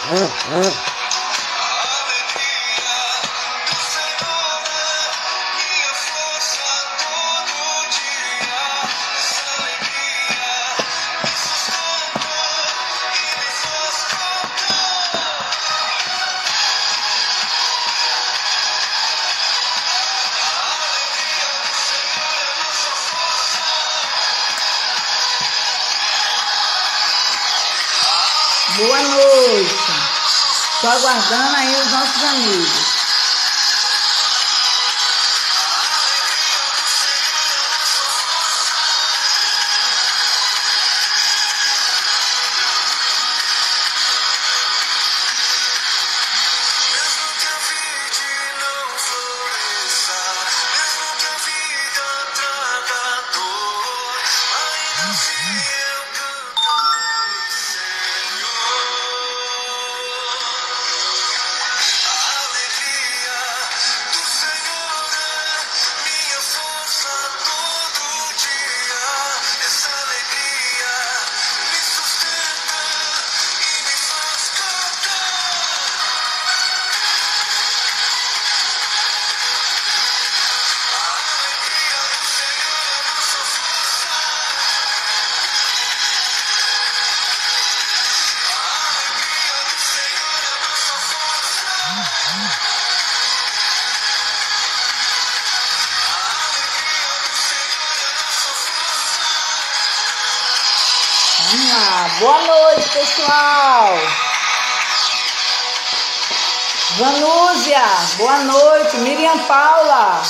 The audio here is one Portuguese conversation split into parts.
Boa noite. Estou aguardando aí os nossos amigos. Vamos lá. Boa noite, pessoal. Vanúzia, boa noite. Miriam Paula.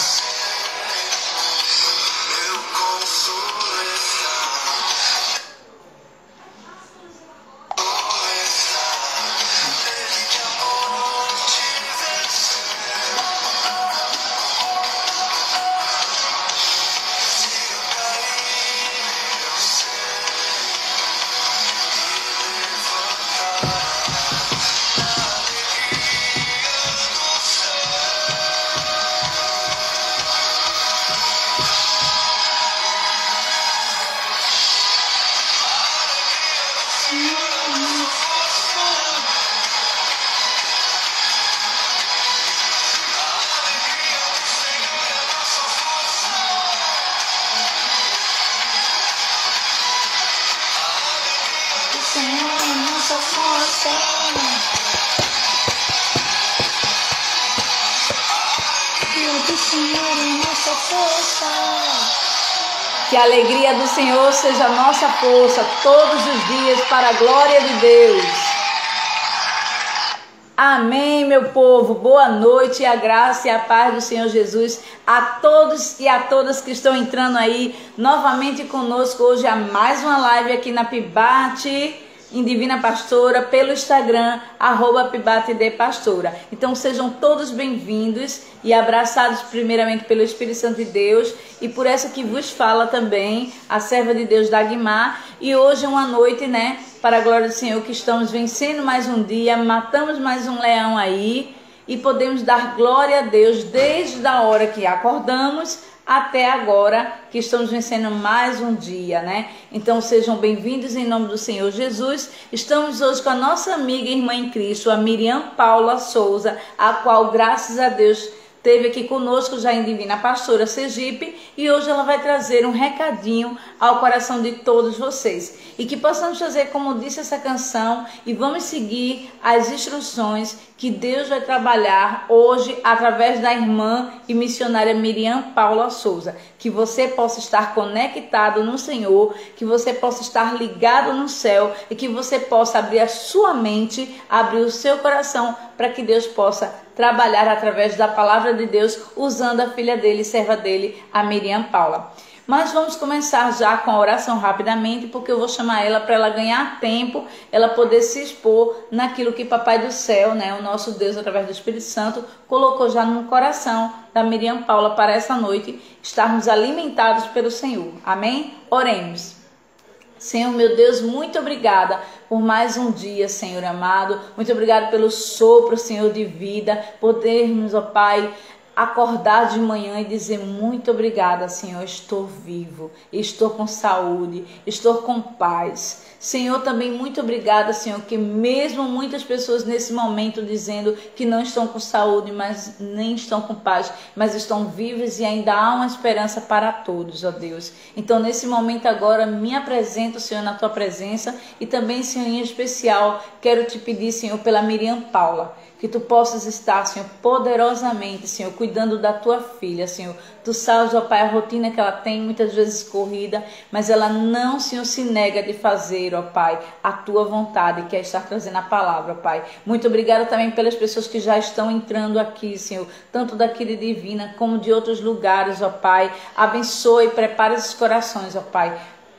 Que a alegria do Senhor seja a nossa força todos os dias para a glória de Deus. Amém, meu povo. Boa noite, a graça e a paz do Senhor Jesus a todos e a todas que estão entrando aí novamente conosco hoje a mais uma live aqui na Pibate em Divina Pastora, pelo Instagram, @PibateDePastora. Então sejam todos bem-vindos e abraçados primeiramente pelo Espírito Santo de Deus e por essa que vos fala também, a serva de Deus Dagmar. E hoje é uma noite, né, para a glória do Senhor, que estamos vencendo mais um dia, matamos mais um leão aí e podemos dar glória a Deus desde a hora que acordamos até agora, que estamos vencendo mais um dia, né? Então sejam bem-vindos em nome do Senhor Jesus. Estamos hoje com a nossa amiga e irmã em Cristo, a Miriam Paula Souza, a qual, graças a Deus, esteve aqui conosco já em Divina Pastora Sergipe, e hoje ela vai trazer um recadinho ao coração de todos vocês. E que possamos fazer como disse essa canção e vamos seguir as instruções que Deus vai trabalhar hoje através da irmã e missionária Miriam Paula Souza. Que você possa estar conectado no Senhor, que você possa estar ligado no céu e que você possa abrir a sua mente, abrir o seu coração para que Deus possa trabalhar através da palavra de Deus usando a filha dele, serva dele, a Miriam Paula. Mas vamos começar já com a oração rapidamente, porque eu vou chamar ela para ela ganhar tempo, ela poder se expor naquilo que Papai do Céu, né, o nosso Deus, através do Espírito Santo, colocou já no coração da Miriam Paula para essa noite, estarmos alimentados pelo Senhor. Amém? Oremos. Senhor, meu Deus, muito obrigada por mais um dia, Senhor amado. Muito obrigada pelo sopro, Senhor, de vida. Podermos, ó Pai, acordar de manhã e dizer muito obrigada, Senhor, estou vivo, estou com saúde, estou com paz. Senhor, também muito obrigada, Senhor, que mesmo muitas pessoas nesse momento dizendo que não estão com saúde, mas nem estão com paz, mas estão vivas e ainda há uma esperança para todos, ó Deus. Então, nesse momento agora, me apresento, Senhor, na tua presença e também, Senhor, em especial, quero te pedir, Senhor, pela Miriam Paula, que tu possas estar, Senhor, poderosamente, Senhor, cuidando da tua filha, Senhor. Tu sabes, ó Pai, a rotina que ela tem, muitas vezes corrida, mas ela não, Senhor, se nega de fazer, ó Pai, a tua vontade, que é estar trazendo a palavra, ó Pai. Muito obrigada também pelas pessoas que já estão entrando aqui, Senhor, tanto daqui de Divina como de outros lugares, ó Pai. Abençoe e prepare os corações, ó Pai,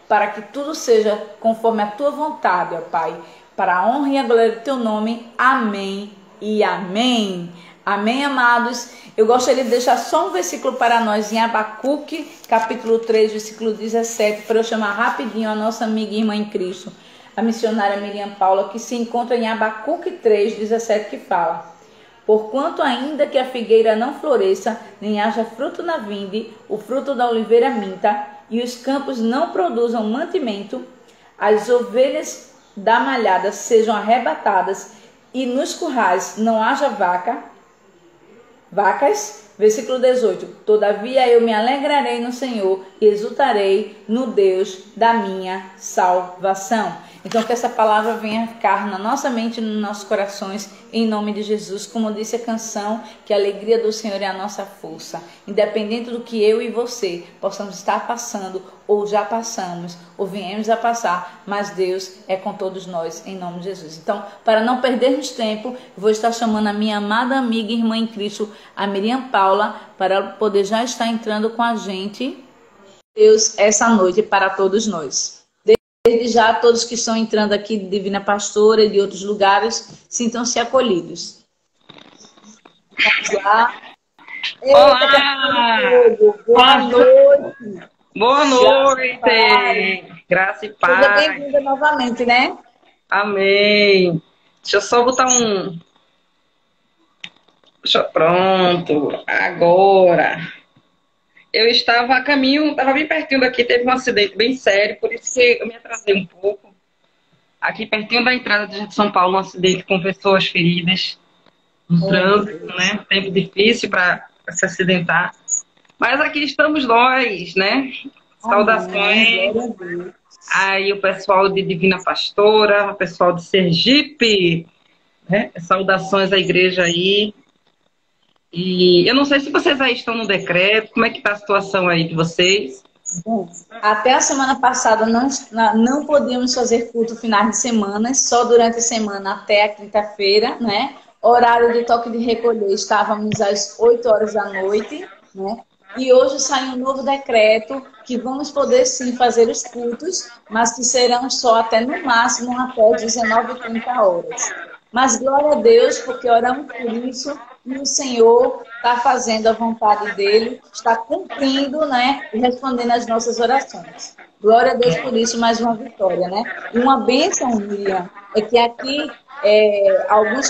para que tudo seja conforme a tua vontade, ó Pai, para a honra e a glória do teu nome. Amém e amém. Amém, amados. Eu gostaria de deixar só um versículo para nós em Abacuque, capítulo 3, versículo 17, para eu chamar rapidinho a nossa amiga e irmã em Cristo, a missionária Miriam Paula, que se encontra em Abacuque 3, 17, que fala: porquanto ainda que a figueira não floresça, nem haja fruto na vinde, o fruto da oliveira minta, e os campos não produzam mantimento, as ovelhas da malhada sejam arrebatadas, e nos currais não haja vacas. Versículo 18. Todavia eu me alegrarei no Senhor e exultarei no Deus da minha salvação. Então que essa palavra venha ficar na nossa mente e nos nossos corações, em nome de Jesus. Como disse a canção, que a alegria do Senhor é a nossa força. Independente do que eu e você possamos estar passando, ou já passamos, ou viemos a passar, mas Deus é com todos nós, em nome de Jesus. Então, para não perdermos tempo, eu vou estar chamando a minha amada amiga e irmã em Cristo, a Miriam Paula, para ela poder já estar entrando com a gente, Deus, essa noite para todos nós. Desde já, todos que estão entrando aqui de Divina Pastora e de outros lugares, sintam-se acolhidos. Vamos lá. Olá! Boa noite! Boa noite! Graça e paz! Seja bem-vinda novamente, né? Amém! Deixa eu só botar Pronto, agora. Eu estava a caminho, estava bem pertinho daqui, teve um acidente bem sério, por isso que eu me atrasei um pouco. Aqui pertinho da entrada de São Paulo, um acidente com pessoas feridas no trânsito, né? Tempo difícil para se acidentar. Mas aqui estamos nós, né? Saudações. Aí o pessoal de Divina Pastora, o pessoal de Sergipe, né? Saudações à igreja aí. E eu não sei se vocês aí estão no decreto, como é que está a situação aí de vocês? Bom, até a semana passada não podíamos fazer culto finais de semana, só durante a semana até a quinta-feira, né? Horário de toque de recolher, estávamos às 8 horas da noite, né? E hoje saiu um novo decreto que vamos poder sim fazer os cultos, mas que serão só até no máximo até 19h30. Mas glória a Deus, porque oramos por isso e o Senhor está fazendo a vontade dele, está cumprindo, né, e respondendo às nossas orações. Glória a Deus por isso, mais uma vitória, né? E uma bênção, Miriam, é que aqui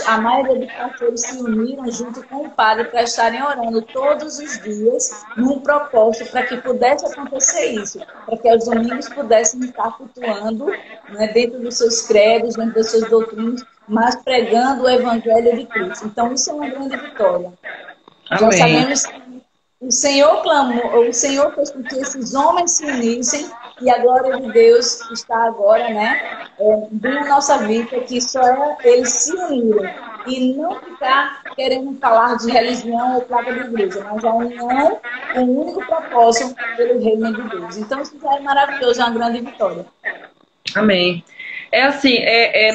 a maioria dos pastores se uniram junto com o padre para estarem orando todos os dias num propósito para que pudesse acontecer isso, para que aos domingos pudessem estar cultuando, né, dentro dos seus credos, dentro das suas doutrinas, mas pregando o Evangelho de Cristo. Então, isso é uma grande vitória. Amém. Já sabemos que o Senhor clamou, o Senhor fez com que esses homens se unissem e a glória de Deus está agora, né, na nossa vida, que só eles se unirem e não ficar querendo falar de religião ou placa de igreja, mas a união com o único propósito pelo reino de Deus. Então, isso já é maravilhoso, é uma grande vitória. Amém. É assim,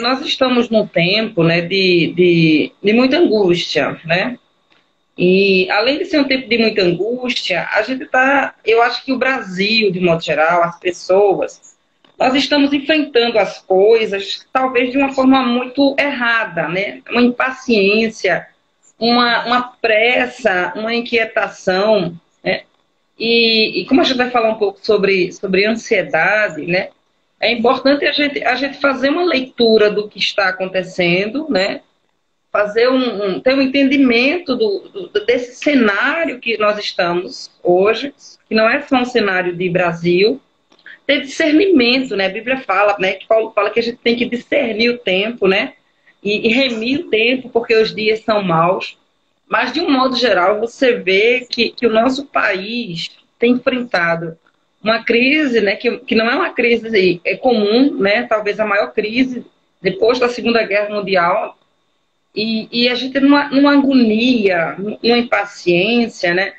nós estamos num tempo, né, de muita angústia, né? E além de ser um tempo de muita angústia, a gente eu acho que o Brasil, de modo geral, as pessoas, nós estamos enfrentando as coisas, talvez de uma forma muito errada, né? Uma impaciência, uma pressa, uma inquietação, né? E como a gente vai falar um pouco sobre ansiedade, né? É importante a gente fazer uma leitura do que está acontecendo, né? fazer ter um entendimento desse cenário que nós estamos hoje, que não é só um cenário de Brasil, ter discernimento, né? A Bíblia fala, né? Que Paulo fala que a gente tem que discernir o tempo, né? E remir o tempo, porque os dias são maus. Mas, de um modo geral, você vê que o nosso país tem enfrentado uma crise, né? Que não é uma crise comum, né? Talvez a maior crise depois da Segunda Guerra Mundial. E a gente numa agonia, numa impaciência, né?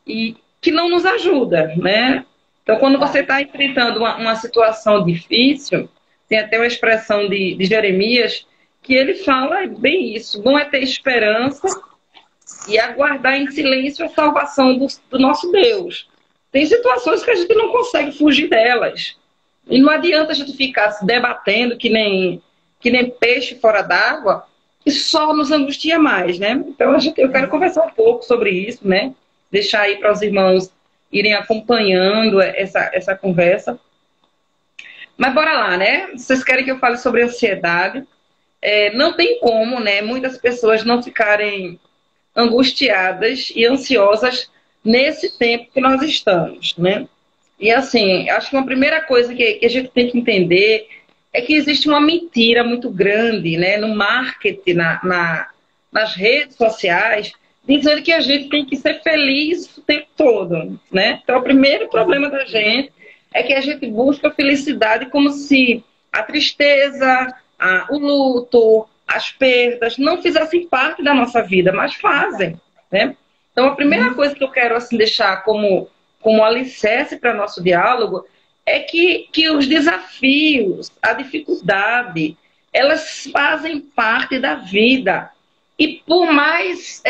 E que não nos ajuda, né? Então, quando você está enfrentando uma situação difícil, tem até uma expressão de Jeremias, que ele fala bem isso: bom é ter esperança e aguardar em silêncio a salvação do nosso Deus. Tem situações que a gente não consegue fugir delas. E não adianta a gente ficar se debatendo que nem peixe fora d'água, que só nos angustia mais, né? Então, eu quero conversar um pouco sobre isso, né? Deixar aí para os irmãos irem acompanhando essa conversa. Mas bora lá, né? Vocês querem que eu fale sobre ansiedade? Não tem como, né? Muitas pessoas não ficarem angustiadas e ansiosas nesse tempo que nós estamos, né? E assim, acho que uma primeira coisa que a gente tem que entender é que existe uma mentira muito grande, né? No marketing, nas redes sociais, dizendo que a gente tem que ser feliz o tempo todo, né? Então, o primeiro problema da gente é que a gente busca a felicidade como se a tristeza, o luto, as perdas não fizessem parte da nossa vida, mas fazem, né? Então, a primeira coisa que eu quero assim, deixar como alicerce para nosso diálogo é que os desafios, a dificuldade, elas fazem parte da vida. E por mais,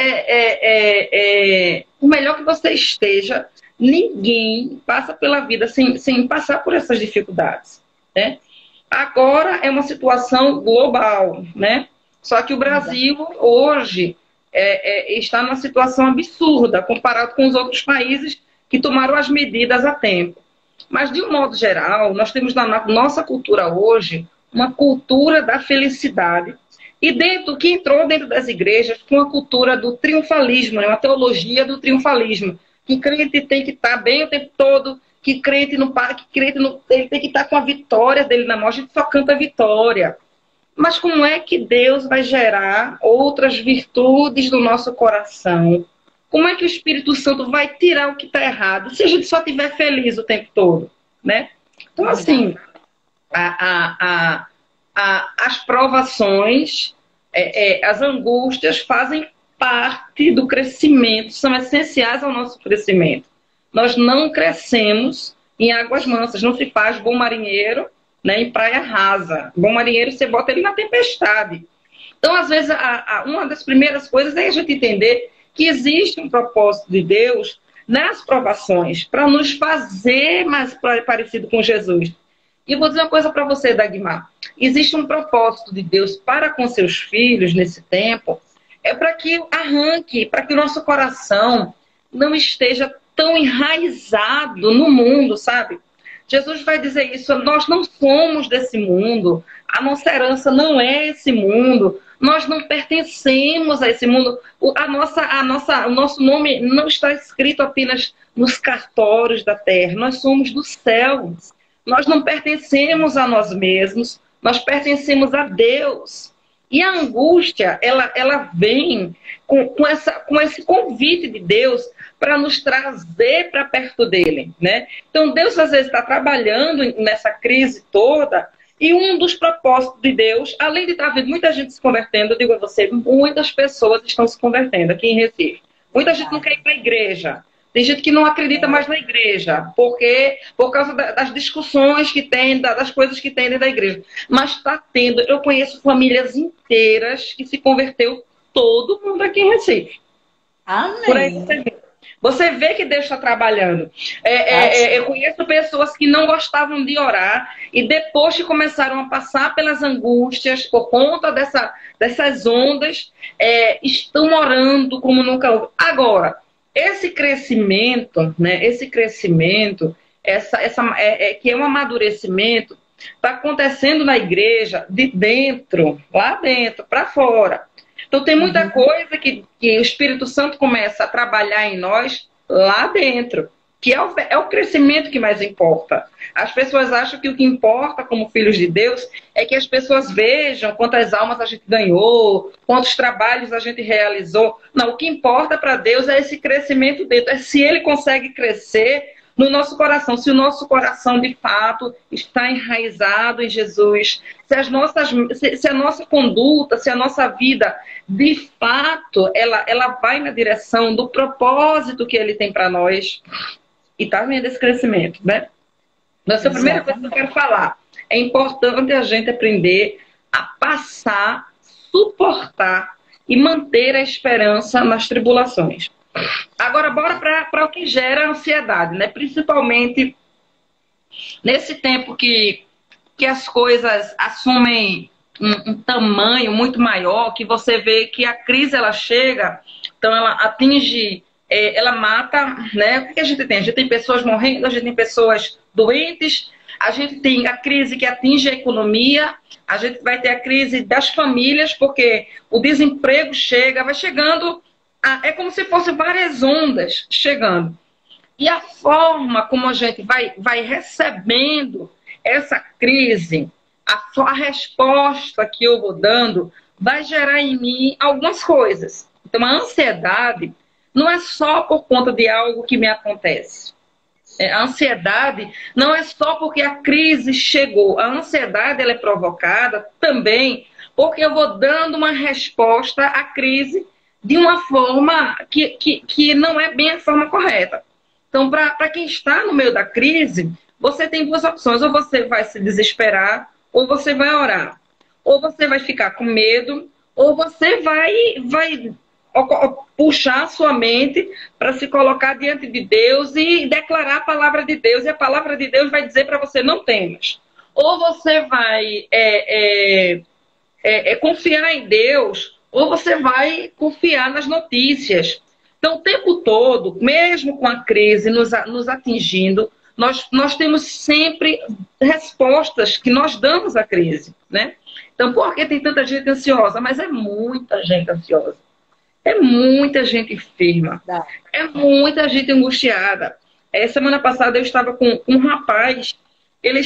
por melhor que você esteja, ninguém passa pela vida sem passar por essas dificuldades, né? Agora é uma situação global, né? Só que o Brasil hoje está numa situação absurda comparado com os outros países que tomaram as medidas a tempo. Mas, de um modo geral, nós temos na nossa cultura hoje uma cultura da felicidade. E que entrou dentro das igrejas com a cultura do triunfalismo, né? Uma teologia do triunfalismo. Que crente tem que estar bem o tempo todo, que crente não para, ele tem que estar com a vitória dele na mão. A gente só canta vitória. Mas como é que Deus vai gerar outras virtudes do nosso coração? Como é que o Espírito Santo vai tirar o que está errado se a gente só estiver feliz o tempo todo, né? Então, assim, as provações, as angústias fazem parte do crescimento, são essenciais ao nosso crescimento. Nós não crescemos em águas mansas, não se faz bom marinheiro, né, em praia rasa. Bom marinheiro, você bota ele na tempestade. Então, às vezes, uma das primeiras coisas é a gente entender que existe um propósito de Deus nas provações para nos fazer mais parecido com Jesus. E eu vou dizer uma coisa para você, Dagmar. Existe um propósito de Deus para com seus filhos nesse tempo, para que arranque, para que o nosso coração não esteja tão enraizado no mundo, sabe? Jesus vai dizer isso: nós não somos desse mundo, a nossa herança não é esse mundo, nós não pertencemos a esse mundo, o nosso nome não está escrito apenas nos cartórios da terra, nós somos do céu, nós não pertencemos a nós mesmos, nós pertencemos a Deus. E a angústia, ela vem com esse convite de Deus para nos trazer para perto dele, né? Então, Deus às vezes está trabalhando nessa crise toda, e um dos propósitos de Deus, além de estar vendo muita gente se convertendo, eu digo a você, muitas pessoas estão se convertendo aqui em Recife. Muita gente não quer ir para a igreja. Tem gente que não acredita mais na igreja, por causa das discussões que tem, das coisas que tem dentro da igreja. Mas está tendo, eu conheço famílias inteiras que se converteu, todo mundo aqui em Recife. Amém. Por aí você vê que Deus está trabalhando. Eu conheço pessoas que não gostavam de orar e depois que começaram a passar pelas angústias por conta dessas ondas, estão orando como nunca houve. Agora, esse crescimento, né? Esse crescimento, que é um amadurecimento, está acontecendo na igreja de dentro, lá dentro, para fora. Então tem muita coisa que o Espírito Santo começa a trabalhar em nós lá dentro, que é o crescimento que mais importa. As pessoas acham que o que importa como filhos de Deus é que as pessoas vejam quantas almas a gente ganhou, quantos trabalhos a gente realizou. Não, o que importa para Deus é esse crescimento dentro, é se Ele consegue crescer no nosso coração, se o nosso coração de fato está enraizado em Jesus, se a nossa conduta, se a nossa vida de fato ela vai na direção do propósito que Ele tem para nós. E está vendo esse crescimento, né? Essa é a primeira coisa que eu quero falar. É importante a gente aprender a passar, suportar e manter a esperança nas tribulações. Agora, bora para o que gera ansiedade, né? Principalmente nesse tempo que as coisas assumem um tamanho muito maior, que você vê que a crise ela chega, então ela atinge, ela mata, né? O que a gente tem? A gente tem pessoas morrendo, a gente tem pessoas doentes, a gente tem a crise que atinge a economia, a gente vai ter a crise das famílias, porque o desemprego chega, vai chegando, é como se fossem várias ondas chegando. E a forma como a gente vai recebendo essa crise, a resposta que eu vou dando, vai gerar em mim algumas coisas. Então, a ansiedade não é só por conta de algo que me acontece. A ansiedade não é só porque a crise chegou. A ansiedade ela é provocada também porque eu vou dando uma resposta à crise de uma forma que não é bem a forma correta. Então, para quem está no meio da crise, você tem duas opções. Ou você vai se desesperar, ou você vai orar. Ou você vai ficar com medo, ou você vai puxar a sua mente para se colocar diante de Deus e declarar a palavra de Deus. E a palavra de Deus vai dizer para você, não temas. Ou você vai confiar em Deus, ou você vai confiar nas notícias. Então, o tempo todo, mesmo com a crise nos atingindo, nós temos sempre respostas que nós damos à crise, né? Então, por que tem tanta gente ansiosa? Mas é muita gente ansiosa. É muita gente enferma. É muita gente angustiada. Semana passada eu estava com um rapaz, ele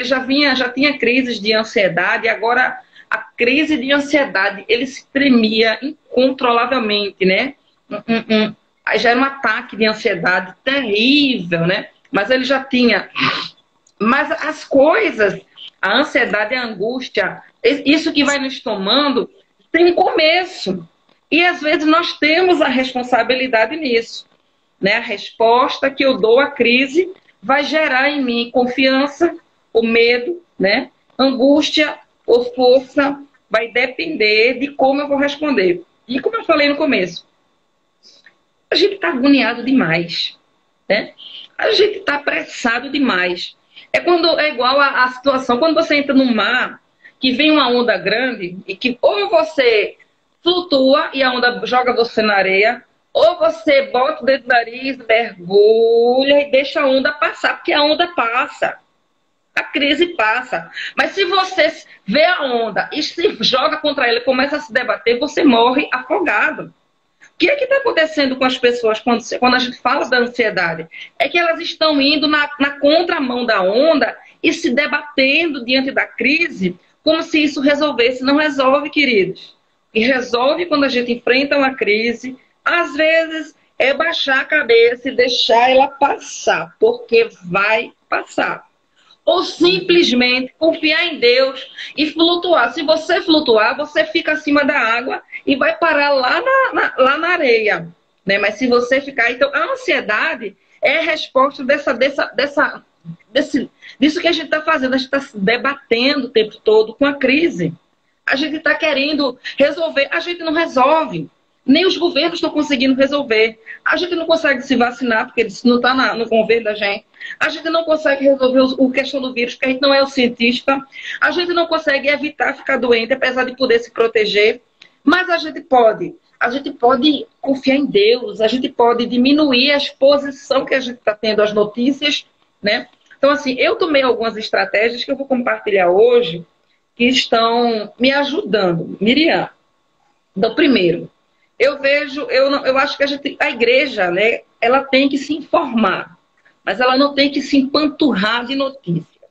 já tinha crises de ansiedade, e agora a crise de ansiedade, ele se tremia incontrolavelmente, né? Já era um ataque de ansiedade terrível, né? Mas ele já tinha. Mas as coisas, a ansiedade, a angústia, isso que vai nos tomando, tem um começo. E às vezes nós temos a responsabilidade nisso, né? A resposta que eu dou à crise vai gerar em mim confiança ou medo, né? Angústia ou força, vai depender de como eu vou responder. E como eu falei no começo, a gente está agoniado demais, né? A gente está apressado demais. É igual a situação, quando você entra no mar, que vem uma onda grande, e que ou você flutua e a onda joga você na areia, ou você bota o dedo no nariz, mergulha e deixa a onda passar, porque a onda passa. A crise passa. Mas se você vê a onda e se joga contra ela e começa a se debater, você morre afogado. O que é que está acontecendo com as pessoas quando a gente fala da ansiedade? É que elas estão indo na contramão da onda e se debatendo diante da crise como se isso resolvesse. Não resolve, queridos. E resolve quando a gente enfrenta uma crise. Às vezes é baixar a cabeça e deixar ela passar, porque vai passar. Ou simplesmente confiar em Deus e flutuar. Se você flutuar, você fica acima da água e vai parar lá na areia, né? Mas se você ficar... Então, a ansiedade é a resposta disso que a gente está fazendo. A gente está se debatendo o tempo todo com a crise. A gente está querendo resolver. A gente não resolve. Nem os governos estão conseguindo resolver. A gente não consegue se vacinar, porque isso não está no governo da gente. A gente não consegue resolver a questão do vírus, porque a gente não é o cientista. A gente não consegue evitar ficar doente, apesar de poder se proteger. Mas a gente pode confiar em Deus, a gente pode diminuir a exposição que a gente está tendo às notícias, né? Então, assim, eu tomei algumas estratégias que eu vou compartilhar hoje, que estão me ajudando. Miriam, Então, primeiro, eu acho que a igreja, né, ela tem que se informar, mas ela não tem que se empanturrar de notícia,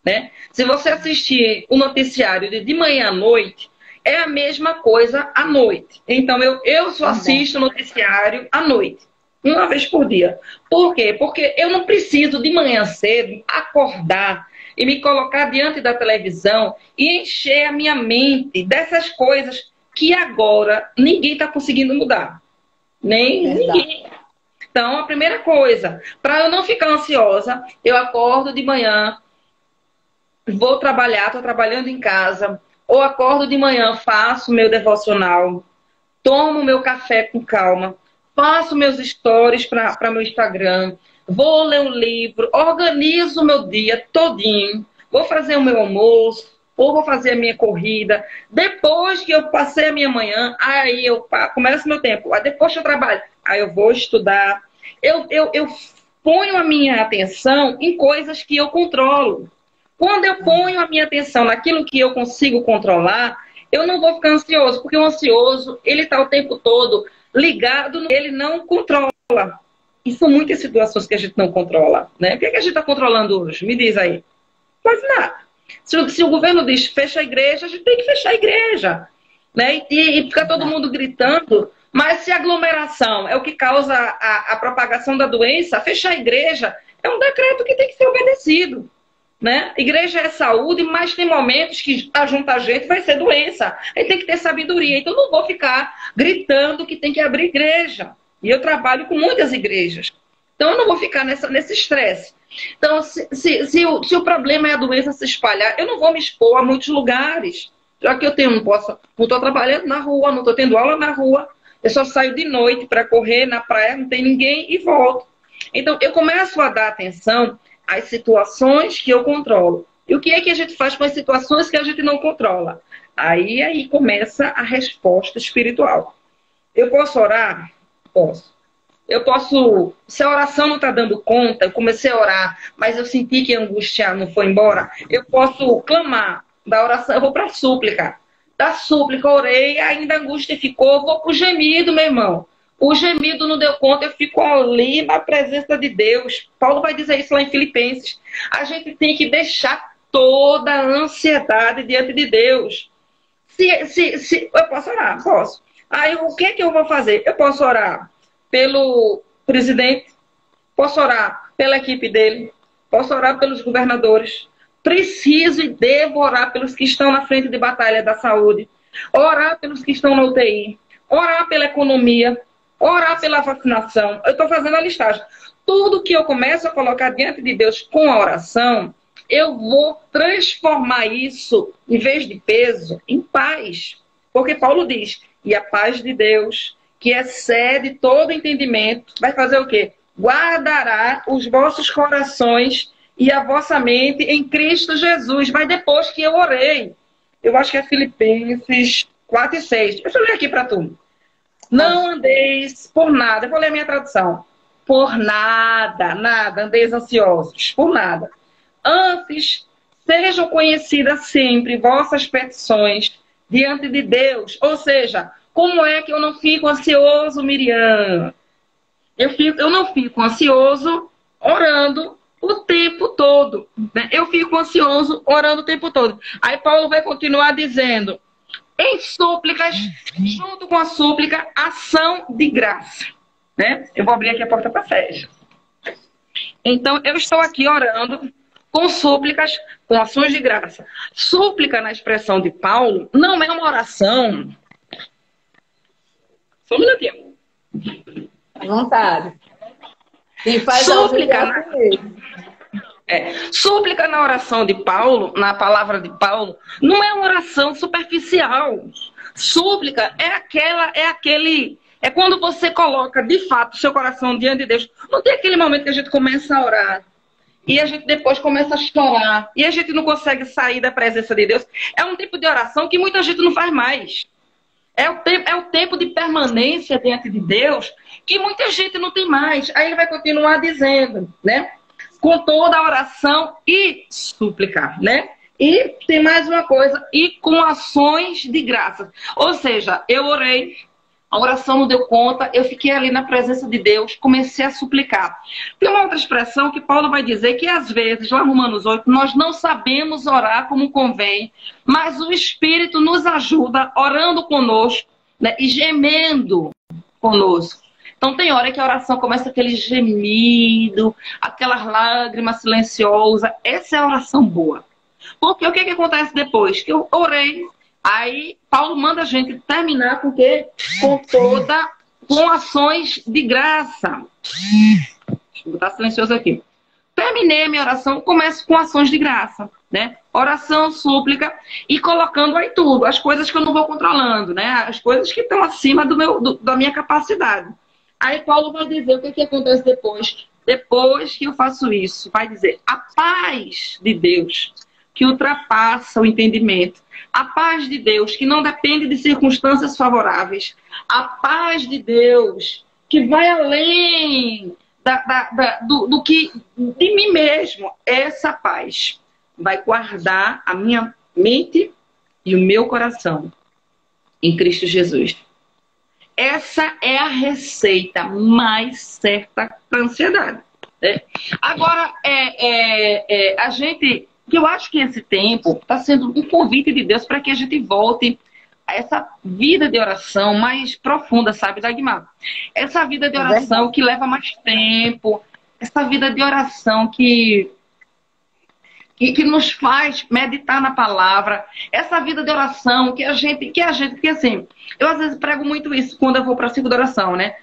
né? Se você assistir o noticiário de manhã à noite, é a mesma coisa à noite. Então, eu só assisto o noticiário à noite, uma vez por dia. Por quê? Porque eu não preciso de manhã cedo acordar e me colocar diante da televisão e encher a minha mente dessas coisas que agora ninguém está conseguindo mudar. Nem ninguém. Então, a primeira coisa, para eu não ficar ansiosa, eu acordo de manhã, vou trabalhar, estou trabalhando em casa, ou acordo de manhã, faço meu devocional, tomo meu café com calma, faço meus stories para meu Instagram, vou ler um livro, organizo o meu dia todinho, vou fazer o meu almoço, ou vou fazer a minha corrida. Depois que eu passei a minha manhã, aí eu começo meu tempo. Aí depois que eu trabalho, aí eu vou estudar. Eu ponho a minha atenção em coisas que eu controlo. Quando eu ponho a minha atenção naquilo que eu consigo controlar, eu não vou ficar ansioso, porque o ansioso, ele está o tempo todo ligado, ele não controla. E são muitas situações que a gente não controla, né? O que é que a gente está controlando hoje? Me diz aí. Quase nada. Se o governo diz fecha a igreja, a gente tem que fechar a igreja, né? E fica todo mundo gritando, mas se a aglomeração é o que causa a propagação da doença, fechar a igreja é um decreto que tem que ser obedecido, né? Igreja é saúde, mas tem momentos que juntar gente vai ser doença. Aí tem que ter sabedoria. Então não vou ficar gritando que tem que abrir igreja. E eu trabalho com muitas igrejas. Então eu não vou ficar nesse estresse. Então, se o problema é a doença se espalhar, eu não vou me expor a muitos lugares. Já que não estou trabalhando na rua, não estou tendo aula na rua, eu só saio de noite para correr na praia, não tem ninguém e volto. Então, eu começo a dar atenção às situações que eu controlo. E o que é que a gente faz com as situações que a gente não controla? Aí começa a resposta espiritual. Eu posso orar? Posso. Eu posso, se a oração não está dando conta, eu comecei a orar, mas eu senti que a angústia não foi embora, eu posso clamar da oração, eu vou para a súplica. Da súplica, orei, ainda a angústia ficou, vou para o gemido, meu irmão. O gemido não deu conta, eu fico ali na presença de Deus. Paulo vai dizer isso lá em Filipenses. A gente tem que deixar toda a ansiedade diante de Deus. Eu posso orar? Posso. Aí o que é que eu vou fazer? Eu posso orar pelo presidente, posso orar pela equipe dele, posso orar pelos governadores. Preciso e devo orar pelos que estão na frente de batalha da saúde, orar pelos que estão na UTI, orar pela economia, orar pela vacinação. Eu estou fazendo a listagem. Tudo que eu começo a colocar diante de Deus com a oração, eu vou transformar isso, em vez de peso, em paz. Porque Paulo diz, e a paz de Deus, que excede todo entendimento, vai fazer o quê? Guardará os vossos corações e a vossa mente em Cristo Jesus. Vai depois que eu orei. Eu acho que é Filipenses 4:6. Deixa eu ler aqui para tu. Não andeis por nada. Eu vou ler a minha tradução. Por nada, nada, andeis ansiosos. Por nada. Antes, sejam conhecidas sempre vossas petições diante de Deus. Ou seja, como é que eu não fico ansioso, Miriam? Eu não fico ansioso orando o tempo todo, né? Eu fico ansioso orando o tempo todo. Aí Paulo vai continuar dizendo, em súplicas, junto com a súplica, ação de graça, né? Eu vou abrir aqui a porta para Sérgio. Então, eu estou aqui orando com súplicas, com ações de graça. Súplica, na expressão de Paulo, não é uma oração. Só um minutinho. À vontade. Quem faz súplica, súplica na oração de Paulo, na palavra de Paulo, não é uma oração superficial. Súplica é quando você coloca de fato o seu coração diante de Deus. Não tem aquele momento que a gente começa a orar e a gente depois começa a chorar e a gente não consegue sair da presença de Deus. É um tipo de oração que muita gente não faz mais. É o tempo de permanência diante de Deus que muita gente não tem mais. Aí ele vai continuar dizendo, né? Com toda a oração e súplica, né? E tem mais uma coisa, e com ações de graça. Ou seja, eu orei, a oração não deu conta, eu fiquei ali na presença de Deus, comecei a suplicar. Tem uma outra expressão que Paulo vai dizer que às vezes, lá no Romanos 8, nós não sabemos orar como convém, mas o Espírito nos ajuda orando conosco, né, e gemendo conosco. Então tem hora que a oração começa aquele gemido, aquelas lágrimas silenciosas. Essa é a oração boa. Porque o que acontece depois? Que eu orei, aí Paulo manda a gente terminar com o quê? Com ações de graça. Deixa eu botar silencioso aqui. Terminei a minha oração, começo com ações de graça, né? Oração, súplica e colocando aí tudo, as coisas que eu não vou controlando, né? As coisas que estão acima da minha capacidade. Aí Paulo vai dizer o que acontece depois. Depois que eu faço isso, vai dizer a paz de Deus, que ultrapassa o entendimento. A paz de Deus, que não depende de circunstâncias favoráveis. A paz de Deus, que vai além do que de mim mesmo. Essa paz vai guardar a minha mente e o meu coração em Cristo Jesus. Essa é a receita mais certa para a ansiedade. Né? Agora, a gente... que eu acho que esse tempo está sendo um convite de Deus para que a gente volte a essa vida de oração mais profunda, sabe, Dagmar? Essa vida de oração que leva mais tempo, essa vida de oração que nos faz meditar na palavra, essa vida de oração que a gente, porque assim, eu às vezes prego muito isso quando eu vou para ciclo de oração, né?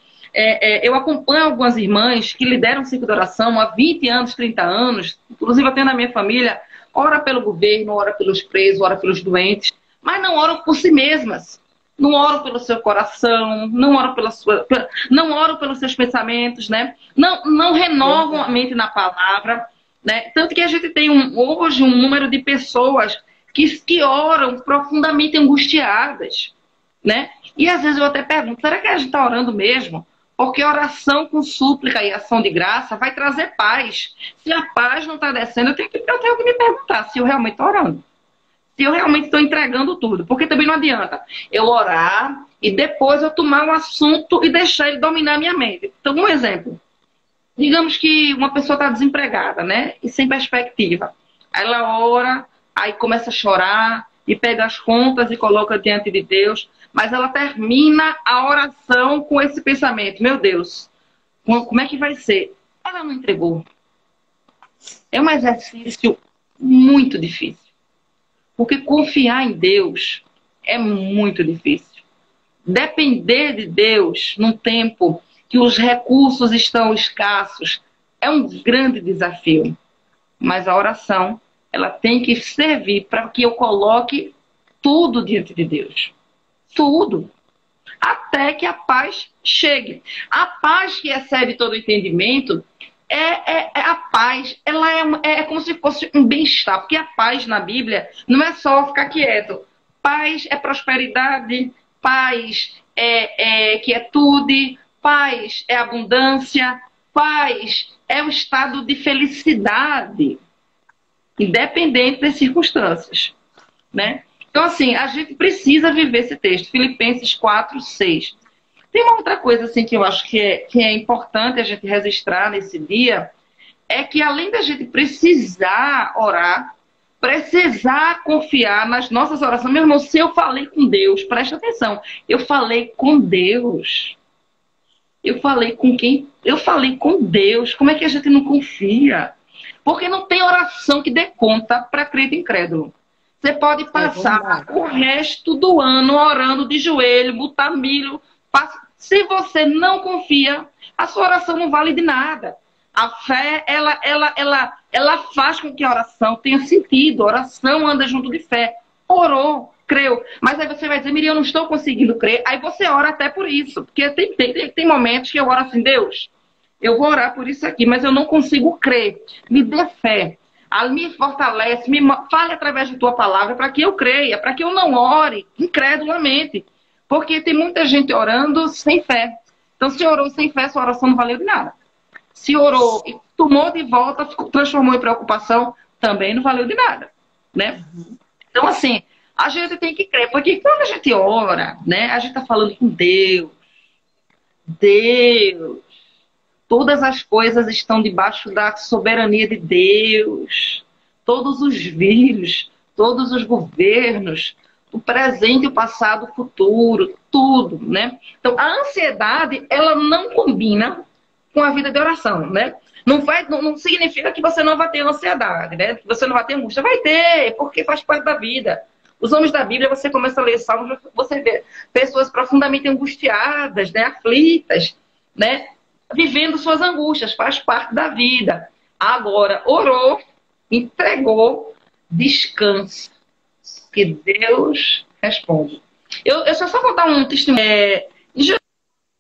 Eu acompanho algumas irmãs que lideram ciclo de oração há 20 anos, 30 anos, inclusive até na minha família, ora pelo governo, ora pelos presos, ora pelos doentes, mas não oram por si mesmas. Não oram pelo seu coração, não oram não oram pelos seus pensamentos, né? Não renovam a mente na palavra, né? Tanto que a gente tem hoje um número de pessoas que oram profundamente angustiadas, né? E às vezes eu até pergunto, será que a gente está orando mesmo? Porque oração com súplica e ação de graça vai trazer paz. Se a paz não está descendo, eu tenho que me perguntar se eu realmente estou orando. Se eu realmente estou entregando tudo. Porque também não adianta eu orar e depois eu tomar um assunto e deixar ele dominar a minha mente. Então, um exemplo. Digamos que uma pessoa está desempregada, né? E sem perspectiva. Aí ela ora, aí começa a chorar e pega as contas e coloca diante de Deus. Mas ela termina a oração com esse pensamento. Meu Deus, como é que vai ser? Ela não entregou. É um exercício muito difícil. Porque confiar em Deus é muito difícil. Depender de Deus num tempo que os recursos estão escassos é um grande desafio. Mas a oração, ela tem que servir para que eu coloque tudo diante de Deus. Tudo. Até que a paz chegue. A paz que excede todo o entendimento a paz. Ela é como se fosse um bem-estar. Porque a paz na Bíblia não é só ficar quieto. Paz é prosperidade. Paz é quietude. Paz é abundância. Paz é um estado de felicidade. Independente das circunstâncias. Né? Então, assim, a gente precisa viver esse texto. Filipenses 4, 6. Tem uma outra coisa, assim, que eu acho que é importante a gente registrar nesse dia, é que além da gente precisar orar, precisar confiar nas nossas orações. Meu irmão, se eu falei com Deus, presta atenção, eu falei com Deus. Eu falei com quem? Eu falei com Deus. Como é que a gente não confia? Porque não tem oração que dê conta para crente incrédulo. Você pode passar o resto do ano orando de joelho, botar milho. Se você não confia, a sua oração não vale de nada. A fé, ela faz com que a oração tenha sentido. A oração anda junto de fé. Orou, creu. Mas aí você vai dizer, Miriam, eu não estou conseguindo crer. Aí você ora até por isso. Porque tem momentos que eu oro assim, Deus, eu vou orar por isso aqui, mas eu não consigo crer. Me dê fé. Me fortalece, fale através de tua palavra para que eu creia, para que eu não ore incredulamente. Porque tem muita gente orando sem fé. Então, se orou sem fé, sua oração não valeu de nada. Se orou e tomou de volta, transformou em preocupação, também não valeu de nada. né? Então, assim, a gente tem que crer, porque quando a gente ora, né, a gente está falando com Deus, Deus, todas as coisas estão debaixo da soberania de Deus, todos os vírus, todos os governos, o presente, o passado, o futuro, tudo, né? Então, a ansiedade, ela não combina com a vida de oração, né? Não significa que você não vai ter ansiedade, né? Que você não vai ter angústia. Vai ter, porque faz parte da vida. Os homens da Bíblia, você começa a ler Salmos, você vê pessoas profundamente angustiadas, né? Aflitas, né? Vivendo suas angústias, faz parte da vida. Agora, orou, entregou, descansa, que Deus responde. Eu só contar um testemunho. Em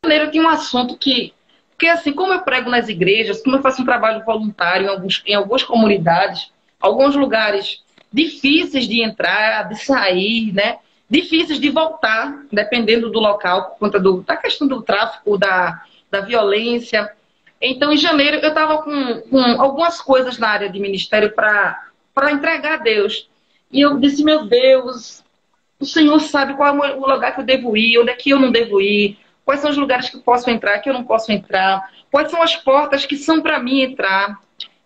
janeiro tinha um assunto porque assim, como eu prego nas igrejas, como eu faço um trabalho voluntário em algumas comunidades, alguns lugares difíceis de entrar, de sair, né? Difíceis de voltar, dependendo do local, por conta da questão do tráfico, da violência. Então, em janeiro, eu estava com algumas coisas na área de ministério para entregar a Deus. E eu disse, meu Deus, o Senhor sabe qual é o lugar que eu devo ir, onde é que eu não devo ir, quais são os lugares que eu posso entrar, que eu não posso entrar, quais são as portas que são para mim entrar.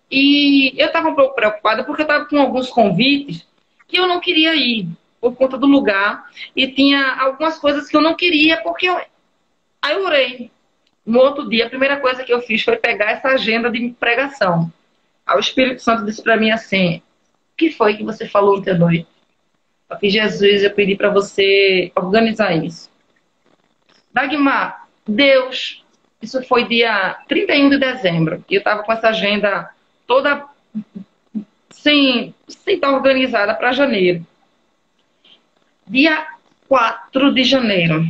E eu estava um pouco preocupada porque eu estava com alguns convites que eu não queria ir por conta do lugar. E tinha algumas coisas que eu não queria porque aí eu orei. No outro dia, a primeira coisa que eu fiz foi pegar essa agenda de pregação. Aí o Espírito Santo disse para mim assim, o que foi que você falou ontem à noite? Eu fiz, Jesus, eu pedi para você organizar isso. Dagmar, Deus, isso foi dia 31 de dezembro. E eu estava com essa agenda toda sem estar organizada para janeiro. Dia 4 de janeiro,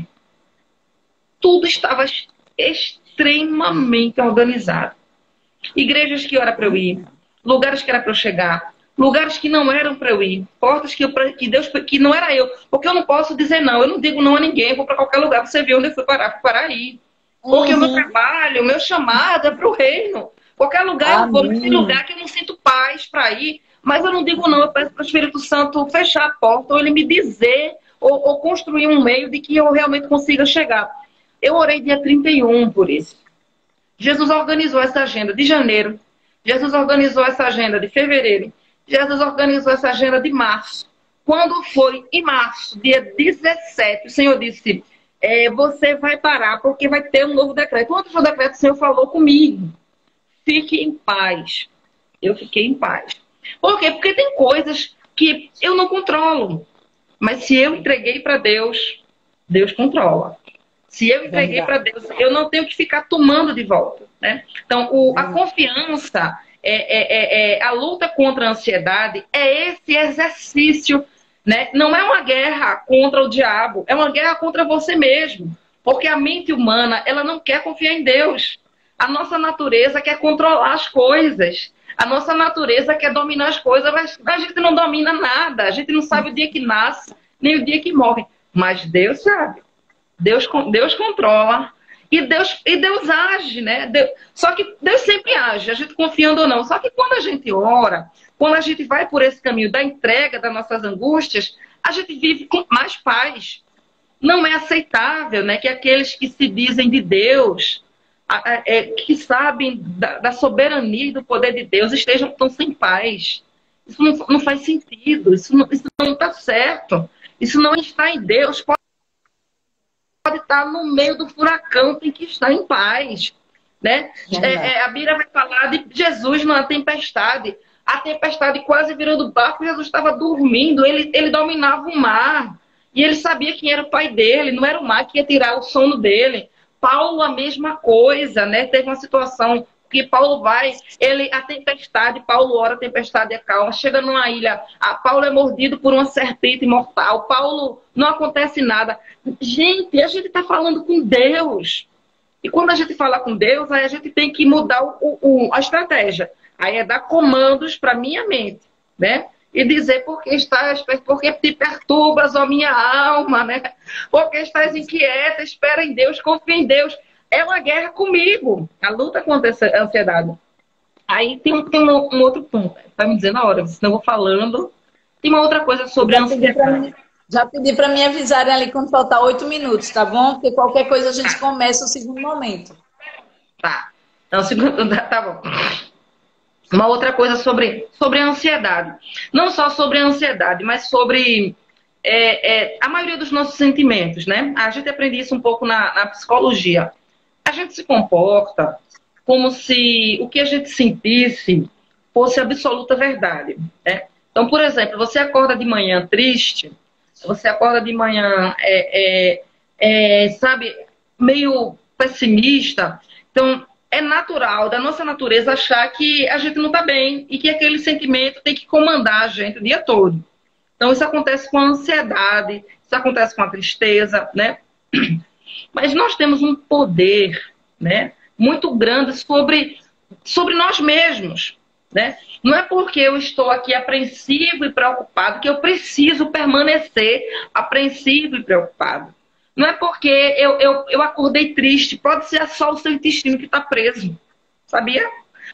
tudo estava extremamente organizado. Igrejas que era para eu ir, lugares que era para eu chegar, lugares que não eram para eu ir, portas que Deus, que não era eu, porque eu não posso dizer não, eu não digo não a ninguém, eu vou para qualquer lugar. Você viu onde eu fui parar aí. Porque o meu trabalho, o meu chamado é para o reino. Qualquer lugar eu vou, mas tem lugar que eu não sinto paz para ir, mas eu não digo não, eu peço para o Espírito Santo fechar a porta, ou ele me dizer, ou construir um meio de que eu realmente consiga chegar. Eu orei dia 31 por isso. Jesus organizou essa agenda de janeiro. Jesus organizou essa agenda de fevereiro. Jesus organizou essa agenda de março. Quando foi em março, dia 17, o Senhor disse, você vai parar porque vai ter um novo decreto. Quando foi o decreto, o Senhor falou comigo. Fique em paz. Eu fiquei em paz. Por quê? Porque tem coisas que eu não controlo. Mas se eu entreguei para Deus, Deus controla. Se eu entreguei para Deus, eu não tenho que ficar tomando de volta, né? Então, a confiança, a luta contra a ansiedade é esse exercício, né? Não é uma guerra contra o diabo, é uma guerra contra você mesmo. Porque a mente humana, ela não quer confiar em Deus. A nossa natureza quer controlar as coisas. A nossa natureza quer dominar as coisas, mas a gente não domina nada. A gente não sabe o dia que nasce, nem o dia que morre. Mas Deus sabe. Deus controla e Deus age, né? Só que Deus sempre age, a gente confiando ou não. Só que quando a gente ora, quando a gente vai por esse caminho da entrega das nossas angústias, a gente vive com mais paz. Não é aceitável, né, que aqueles que se dizem de Deus, que sabem da soberania e do poder de Deus, estejam tão sem paz. Isso não faz sentido, isso não está certo. Isso não está em Deus. Pode estar no meio do furacão, tem que estar em paz, né? A Bíblia vai falar de Jesus numa tempestade. A tempestade quase virou do barco, Jesus estava dormindo, ele dominava o mar. E ele sabia quem era o pai dele, não era o mar que ia tirar o sono dele. Paulo, a mesma coisa, né? Teve uma situação que Paulo a tempestade, Paulo ora, a tempestade é calma, chega numa ilha, Paulo é mordido por uma serpente mortal, Paulo, não acontece nada. Gente, a gente está falando com Deus. E quando a gente fala com Deus, aí a gente tem que mudar a estratégia. Aí é dar comandos para minha mente, né? E dizer porque te perturbas, ó minha alma, né? Porque estás inquieta, espera em Deus, confia em Deus. É uma guerra comigo, a luta contra a ansiedade. Aí tem um outro ponto, tá me dizendo a hora, senão eu vou falando. E uma outra coisa sobre a ansiedade. Já pedi para me avisarem ali quando faltar 8 minutos, tá bom? Porque qualquer coisa a gente começa o segundo momento. Tá. Então, segundo, tá bom. Uma outra coisa sobre a ansiedade. Não só sobre a ansiedade, mas sobre a maioria dos nossos sentimentos, né? A gente aprende isso um pouco na psicologia. A gente se comporta como se o que a gente sentisse fosse absoluta verdade, né? Então, por exemplo, você acorda de manhã triste, você acorda de manhã, sabe, meio pessimista. Então, é natural, da nossa natureza, achar que a gente não está bem e que aquele sentimento tem que comandar a gente o dia todo. Então, isso acontece com a ansiedade, isso acontece com a tristeza, né? Mas nós temos um poder, né, muito grande sobre nós mesmos, né? Não é porque eu estou aqui apreensivo e preocupado que eu preciso permanecer apreensivo e preocupado. Não é porque eu acordei triste, pode ser só o seu intestino que está preso, sabia?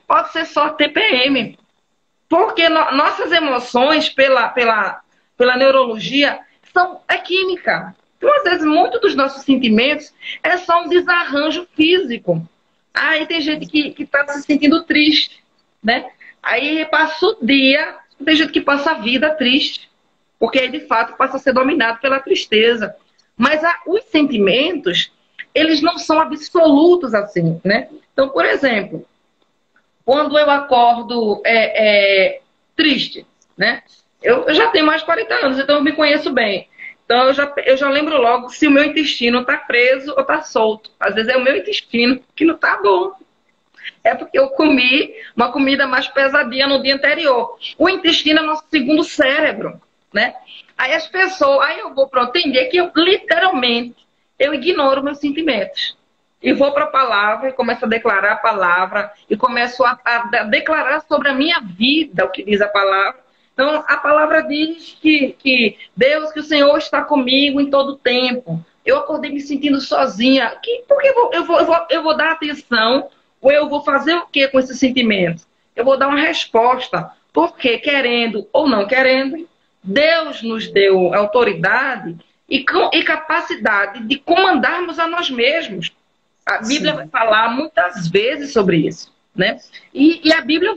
Pode ser só TPM. Porque nossas emoções, pela neurologia, é química. Então, às vezes, muitos dos nossos sentimentos é só um desarranjo físico. Aí tem gente que está se sentindo triste, né? Aí passa o dia, tem gente que passa a vida triste, porque aí, de fato, passa a ser dominado pela tristeza. Mas os sentimentos, eles não são absolutos assim, né? Então, por exemplo, quando eu acordo triste, né? Eu já tenho mais de 40 anos, então eu me conheço bem. Então eu já lembro logo se o meu intestino está preso ou está solto. Às vezes é o meu intestino que não está bom. É porque eu comi uma comida mais pesadinha no dia anterior. O intestino é nosso segundo cérebro, né? Aí eu vou para entender que literalmente eu ignoro meus sentimentos. E vou para a palavra e começo a declarar a palavra e começo a declarar sobre a minha vida o que diz a palavra. Então, a palavra diz que Deus, que o Senhor está comigo em todo tempo. Eu acordei me sentindo sozinha. Por que eu vou dar atenção ou eu vou fazer o que com esses sentimentos? Eu vou dar uma resposta. Porque, querendo ou não querendo, Deus nos deu autoridade e capacidade de comandarmos a nós mesmos. A Bíblia vai falar muitas vezes sobre isso, né? E a Bíblia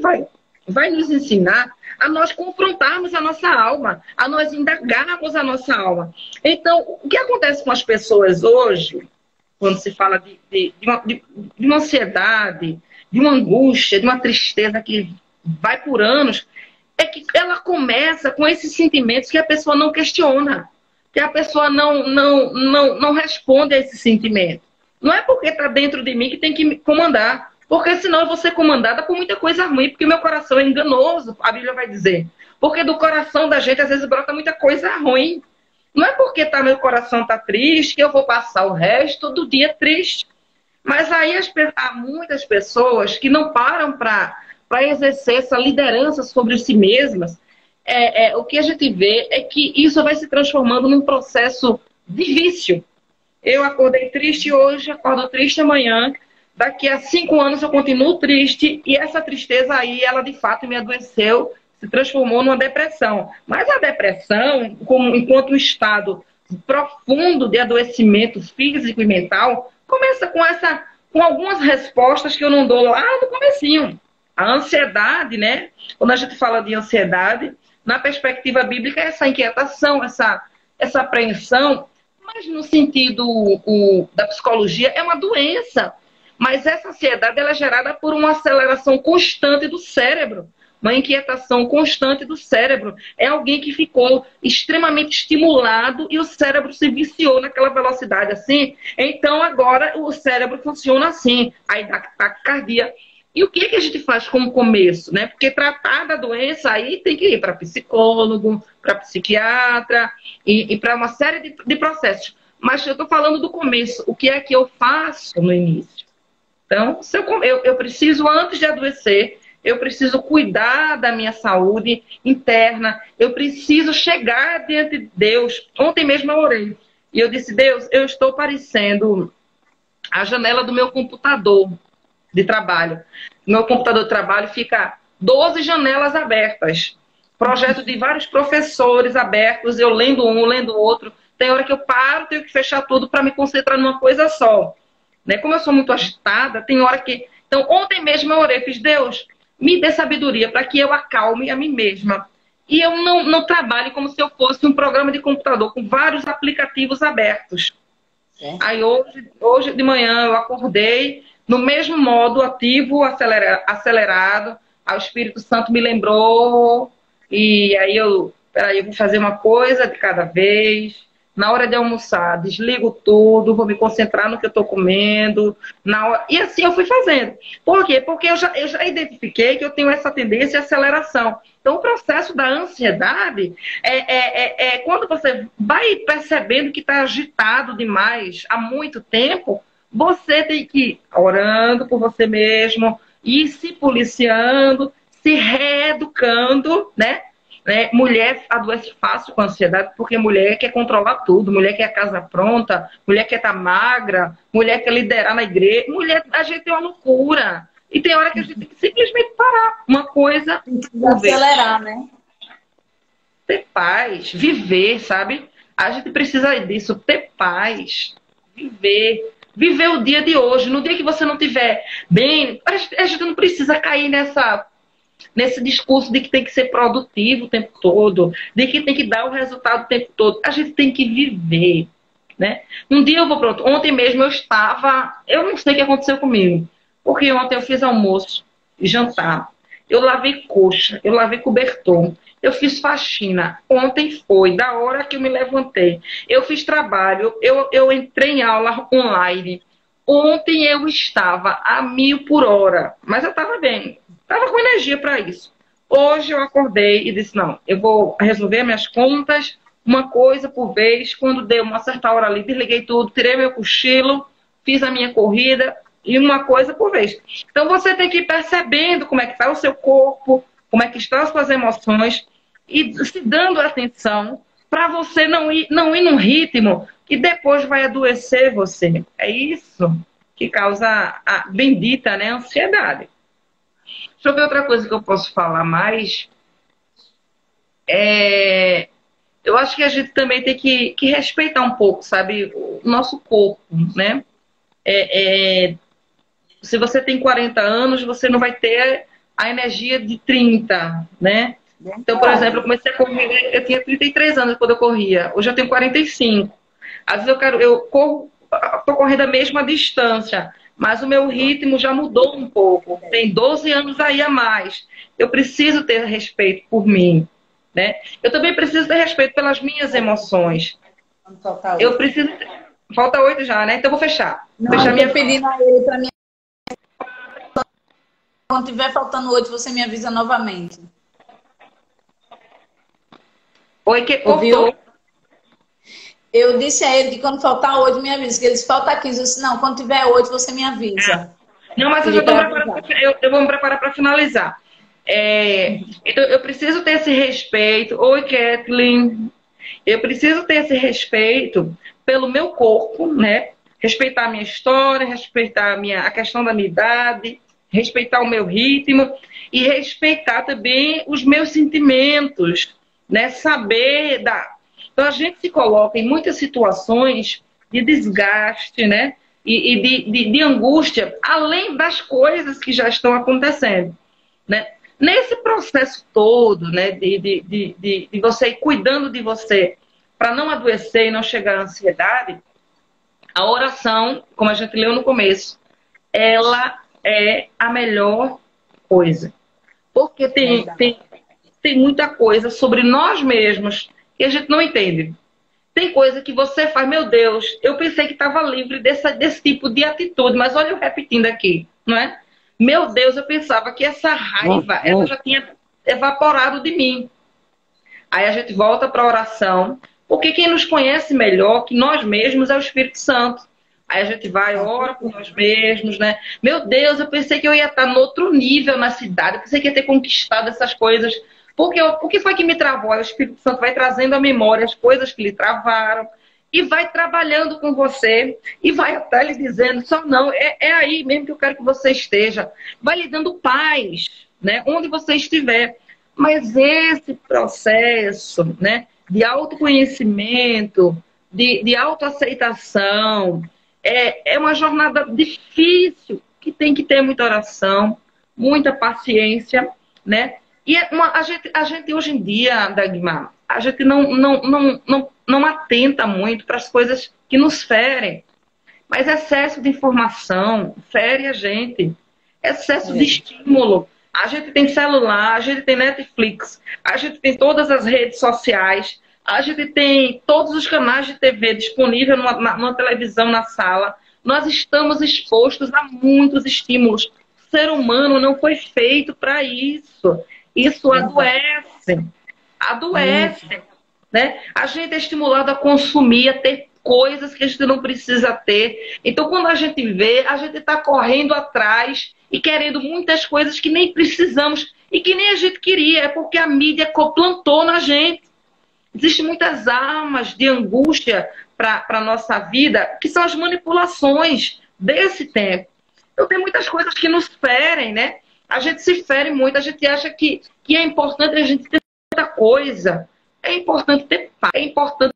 vai nos ensinar a nós confrontarmos a nossa alma, a nós indagarmos a nossa alma. Então, o que acontece com as pessoas hoje, quando se fala de uma ansiedade, de uma angústia, de uma tristeza que vai por anos, é que ela começa com esses sentimentos que a pessoa não questiona, que a pessoa não responde a esse sentimento. Não é porque está dentro de mim que tem que me comandar, porque senão eu vou ser comandada por muita coisa ruim, porque meu coração é enganoso, a Bíblia vai dizer. Porque do coração da gente às vezes brota muita coisa ruim. Não é porque meu coração está triste que eu vou passar o resto do dia triste. Mas aí há muitas pessoas que não param para exercer essa liderança sobre si mesmas. O que a gente vê é que isso vai se transformando num processo de vício. Eu acordei triste hoje, acordo triste amanhã. Daqui a 5 anos eu continuo triste. E essa tristeza aí, ela de fato me adoeceu, se transformou numa depressão. Mas a depressão, enquanto um estado profundo de adoecimento físico e mental, começa com algumas respostas que eu não dou lá no comecinho. A ansiedade, né? Quando a gente fala de ansiedade, na perspectiva bíblica, é essa inquietação, essa apreensão, mas no sentido da psicologia, é uma doença. Mas essa ansiedade ela é gerada por uma aceleração constante do cérebro, uma inquietação constante do cérebro. É alguém que ficou extremamente estimulado e o cérebro se viciou naquela velocidade assim. Então agora o cérebro funciona assim, aí dá taquicardia. E o que a gente faz como começo, né? Porque tratar da doença aí tem que ir para psicólogo, para psiquiatra e para uma série de processos. Mas eu estou falando do começo. O que é que eu faço no início? Então, eu preciso, antes de adoecer, eu preciso cuidar da minha saúde interna. Eu preciso chegar diante de Deus. Ontem mesmo eu orei. E eu disse, Deus, eu estou parecendo a janela do meu computador de trabalho. No meu computador de trabalho fica 12 janelas abertas. projeto de vários professores abertos, eu lendo um, lendo outro. Tem hora que eu paro, tenho que fechar tudo para me concentrar numa coisa só. Né? Como eu sou muito agitada, tem hora que... Então, ontem mesmo eu orei, fiz, Deus, me dê sabedoria para que eu acalme a mim mesma. E eu não trabalhe como se eu fosse um programa de computador com vários aplicativos abertos. Aí hoje de manhã eu acordei no mesmo modo ativo, acelerado. Aí o Espírito Santo me lembrou. E aí eu vou fazer uma coisa de cada vez. Na hora de almoçar, desligo tudo, vou me concentrar no que eu estou comendo. E assim eu fui fazendo. Por quê? Porque eu já identifiquei que eu tenho essa tendência à aceleração. Então, o processo da ansiedade é quando você vai percebendo que está agitado demais há muito tempo, você tem que ir orando por você mesmo, ir se policiando, se reeducando, né? Mulher adoece fácil com ansiedade porque mulher quer controlar tudo, mulher quer a casa pronta, mulher quer estar magra, mulher quer liderar na igreja. Mulher, a gente é uma loucura. E tem hora que a gente tem que simplesmente parar uma coisa. Acelerar, né? Ter paz, viver, sabe? A gente precisa disso, ter paz, viver. Viver o dia de hoje. No dia que você não estiver bem, a gente não precisa cair nesse discurso de que tem que ser produtivo o tempo todo, de que tem que dar o resultado o tempo todo. A gente tem que viver, né? Um dia eu vou pronto. Ontem mesmo eu não sei o que aconteceu comigo, porque ontem eu fiz almoço, jantar, eu lavei coxa, eu lavei cobertor, eu fiz faxina. Ontem foi da hora que eu me levantei. Eu fiz trabalho, eu entrei em aula online. Ontem eu estava a 1000 por hora, mas eu estava bem. Estava com energia para isso. Hoje eu acordei e disse, não, eu vou resolver minhas contas, uma coisa por vez. Quando deu uma certa hora ali, desliguei tudo, tirei meu cochilo, fiz a minha corrida e uma coisa por vez. Então você tem que ir percebendo como é que está o seu corpo, como é que estão as suas emoções e se dando atenção para você não ir num ritmo que depois vai adoecer você. É isso que causa a bendita, né, ansiedade. Deixa eu ver outra coisa que eu posso falar mais. Eu acho que a gente também tem que respeitar um pouco, sabe, o nosso corpo, né? Se você tem 40 anos, você não vai ter a energia de 30, né? Então, por exemplo, eu comecei a correr, eu tinha 33 anos quando eu corria. Hoje eu tenho 45. Às vezes estou correndo a mesma distância, mas o meu ritmo já mudou um pouco. Tem 12 anos aí a mais. Eu preciso ter respeito por mim, né? Eu também preciso ter respeito pelas minhas emoções. Eu preciso... Falta 8 já, né? Então eu vou fechar. Não, fechar eu tô pedindo a ele para mim. Quando tiver faltando 8, você me avisa novamente. Oi, que ouviu? cortou. Eu disse a ele que quando faltar 8, me avisa. Que eles faltam 15. Eu disse, não, quando tiver 8, você me avisa. Não, mas eu já estou preparando. Eu vou me preparar para finalizar. Então, eu preciso ter esse respeito. Oi, Kathleen. Eu preciso ter esse respeito pelo meu corpo, né? Respeitar a minha história, respeitar a questão da minha idade, respeitar o meu ritmo e respeitar também os meus sentimentos, né? Saber Então, a gente se coloca em muitas situações de desgaste, né? E de angústia, além das coisas que já estão acontecendo, né? Nesse processo todo, né, de você ir cuidando de você para não adoecer e não chegar à ansiedade, a oração, como a gente leu no começo, ela é a melhor coisa. Porque tem muita coisa sobre nós mesmos que a gente não entende. Tem coisa que você faz, meu Deus, eu pensei que estava livre desse tipo de atitude, mas olha eu repetindo aqui, não é? Meu Deus, eu pensava que essa raiva ela já tinha evaporado de mim. Aí a gente volta para a oração, porque quem nos conhece melhor que nós mesmos é o Espírito Santo. Aí a gente vai, ora por nós mesmos, né? Meu Deus, eu pensei que eu ia estar no outro nível na cidade, eu pensei que ia ter conquistado essas coisas. O que foi que me travou? Aí o Espírito Santo vai trazendo à memória as coisas que lhe travaram e vai trabalhando com você e vai até lhe dizendo, só não, é aí mesmo que eu quero que você esteja. Vai lhe dando paz, né? Onde você estiver. Mas esse processo, né, de autoconhecimento, de autoaceitação, é uma jornada difícil, que tem que ter muita oração, muita paciência, né? E a gente hoje em dia, Dagmar, a gente não atenta muito para as coisas que nos ferem. Mas excesso de informação fere a gente. Excesso de estímulo. A gente tem celular, a gente tem Netflix, a gente tem todas as redes sociais, a gente tem todos os canais de TV disponíveis numa televisão na sala. Nós estamos expostos a muitos estímulos. O ser humano não foi feito para isso. Isso adoece. Adoece. Né? A gente é estimulado a consumir, a ter coisas que a gente não precisa ter. Então, quando a gente vê, a gente está correndo atrás e querendo muitas coisas que nem precisamos e que nem a gente queria. É porque a mídia plantou na gente. Existem muitas armas de angústia para a nossa vida, que são as manipulações desse tempo. Então, tem muitas coisas que nos ferem, né? A gente se fere muito, a gente acha que é importante a gente ter muita coisa. É importante ter paz, é importante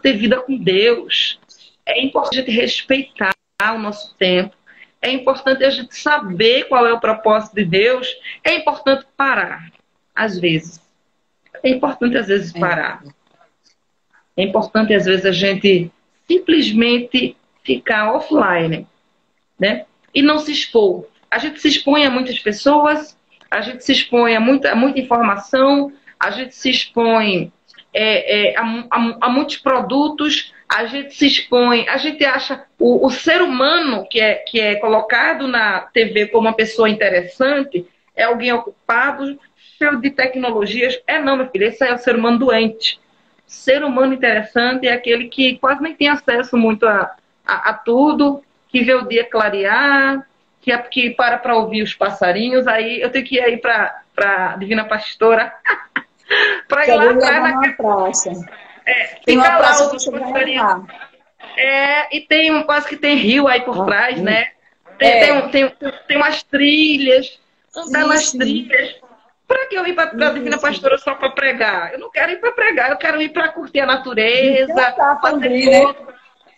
ter vida com Deus. É importante a gente respeitar o nosso tempo. É importante a gente saber qual é o propósito de Deus. É importante parar, às vezes. É importante, às vezes, parar. É importante, às vezes, a gente simplesmente ficar offline, né? E não se expor. A gente se expõe a muitas pessoas, a gente se expõe a muita a a gente se expõe a muitos produtos, a gente se expõe, a gente acha o ser humano que é colocado na TV como uma pessoa interessante, é alguém ocupado, cheio de tecnologias. Não, meu filho, esse é o ser humano doente. O ser humano interessante é aquele que quase nem tem acesso muito a tudo, que vê o dia clarear, que para ouvir os passarinhos. Aí eu tenho que ir aí para a Divina Pastora para ir lá atrás. Tem uma praça que chega lá. E quase que tem rio aí por trás, né? Tem umas trilhas, andar nas trilhas. Para que eu ir para a Divina Pastora só para pregar? Eu não quero ir para pregar, eu quero ir para curtir a natureza,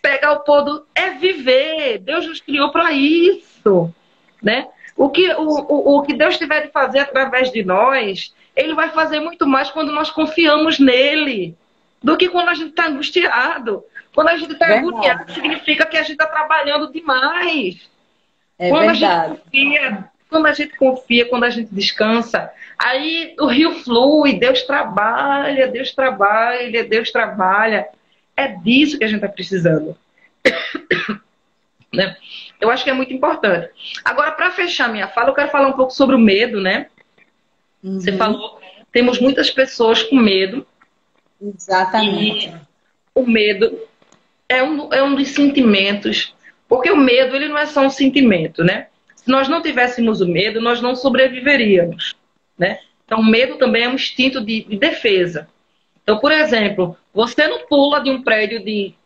pegar o pôr do... É viver. Deus nos criou para isso, né? O que Deus tiver de fazer através de nós, Ele vai fazer muito mais quando nós confiamos nele do que quando a gente está angustiado. Quando a gente está angustiado, significa que a gente está trabalhando demais. Quando a gente confia, quando a gente descansa, aí o rio flui, Deus trabalha, Deus trabalha, Deus trabalha. É disso que a gente está precisando. Né? Eu acho que é muito importante. Agora, para fechar minha fala, eu quero falar um pouco sobre o medo, né? Você falou, temos muitas pessoas com medo. Exatamente. E o medo é um dos sentimentos, porque o medo ele não é só um sentimento, né? Se nós não tivéssemos o medo, nós não sobreviveríamos, né? Então, o medo também é um instinto de defesa. Então, por exemplo, você não pula de um prédio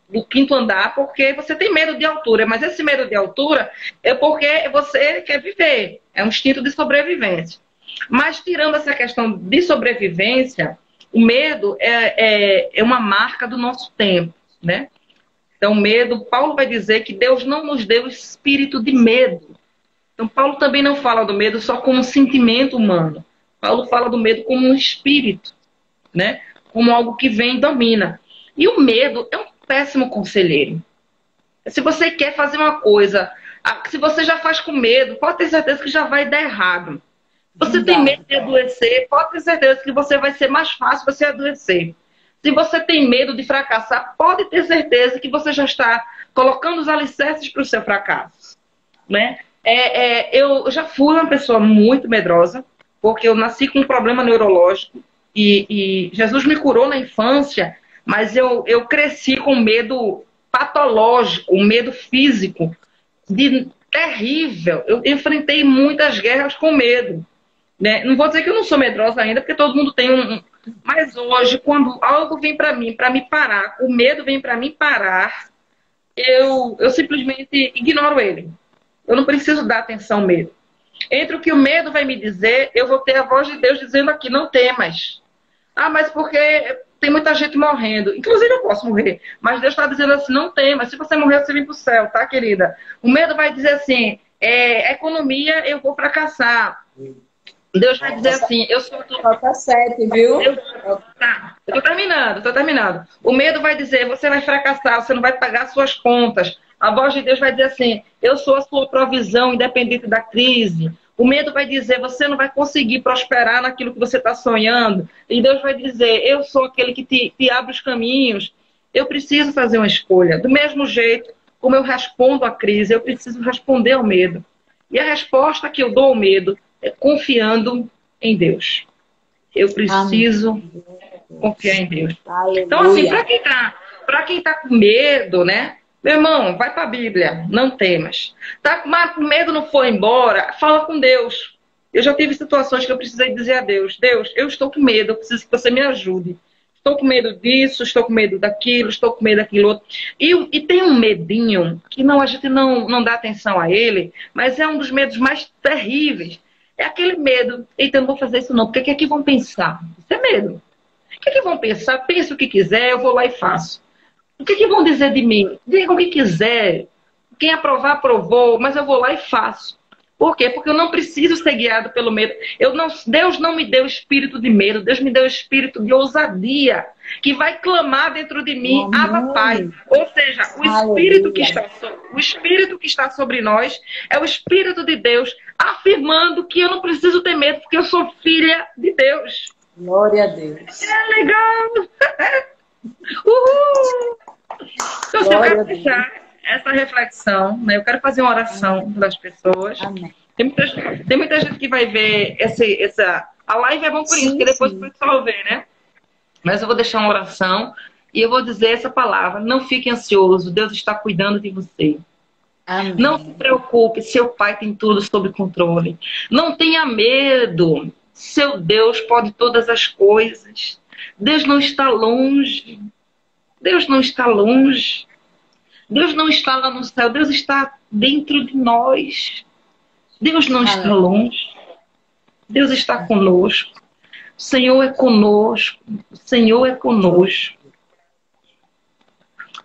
do quinto andar porque você tem medo de altura, mas esse medo de altura é porque você quer viver, é um instinto de sobrevivência. Mas, tirando essa questão de sobrevivência, o medo é uma marca do nosso tempo, né? Então, medo, Paulo vai dizer que Deus não nos deu espírito de medo. Então, Paulo também não fala do medo só como um sentimento humano. Paulo fala do medo como um espírito, né? Como algo que vem e domina. E o medo é um péssimo conselheiro. Se você quer fazer uma coisa, se você já faz com medo, pode ter certeza que já vai dar errado. Você tem medo de adoecer, pode ter certeza que vai ser mais fácil você adoecer. Se você tem medo de fracassar, pode ter certeza que você já está colocando os alicerces para o seu fracasso, né? Eu já fui uma pessoa muito medrosa, porque eu nasci com um problema neurológico e Jesus me curou na infância, mas eu cresci com medo patológico, um medo físico, terrível. Eu enfrentei muitas guerras com medo, né? Não vou dizer que eu não sou medrosa ainda, porque todo mundo tem Mas hoje, quando algo vem para mim, para me parar, o medo vem para mim parar, eu simplesmente ignoro ele. Eu não preciso dar atenção ao medo. Entre o que o medo vai me dizer, eu vou ter a voz de Deus dizendo aqui, não temas. Ah, mas porque tem muita gente morrendo. Inclusive eu posso morrer. Mas Deus está dizendo assim, não temas. Se você morrer, você vem para o céu, tá, querida? O medo vai dizer assim, economia, eu vou fracassar. Deus vai dizer assim, eu sou... Falta 7, viu? Tá, eu tô terminando. O medo vai dizer, você vai fracassar, você não vai pagar suas contas. A voz de Deus vai dizer assim, eu sou a sua provisão, independente da crise. O medo vai dizer, você não vai conseguir prosperar naquilo que você está sonhando. E Deus vai dizer, eu sou aquele que te abre os caminhos. Eu preciso fazer uma escolha. Do mesmo jeito como eu respondo à crise, eu preciso responder ao medo. E a resposta que eu dou ao medo é confiando em Deus. Eu preciso confiar em Deus. Aleluia. Então, assim, para quem tá com medo, né? Meu irmão, vai para a Bíblia, não temas. Tá com medo, não foi embora, fala com Deus. Eu já tive situações que eu precisei dizer a Deus, Deus, eu estou com medo, eu preciso que você me ajude. Estou com medo disso, estou com medo daquilo, estou com medo daquilo outro. E tem um medinho que a gente não dá atenção a ele, mas é um dos medos mais terríveis. É aquele medo, eita, eu não vou fazer isso não, porque o que é que vão pensar? Isso é medo. O que é que vão pensar? Pensa o que quiser, eu vou lá e faço. O que vão dizer de mim? Digam o que quiser. Quem aprovar, aprovou, mas eu vou lá e faço. Por quê? Porque eu não preciso ser guiado pelo medo. Deus não me deu espírito de medo, Deus me deu espírito de ousadia, que vai clamar dentro de mim, Abba Pai. Ou seja, o espírito que está sobre nós é o Espírito de Deus, afirmando que eu não preciso ter medo, porque eu sou filha de Deus. Glória a Deus. É legal! Uhul! Então, eu quero deixar essa reflexão, né? Eu quero fazer uma oração das pessoas. Amém. Tem muita gente que vai ver a live é bom por isso, porque depois o pessoal vê, né? Mas eu vou deixar uma oração e eu vou dizer essa palavra. Não fique ansioso, Deus está cuidando de você. Amém. Não se preocupe, seu Pai tem tudo sob controle. Não tenha medo, seu Deus pode todas as coisas. Deus não está longe. Deus não está longe. Deus não está lá no céu. Deus está dentro de nós. Deus não está longe. Deus está conosco. O Senhor é conosco. O Senhor é conosco.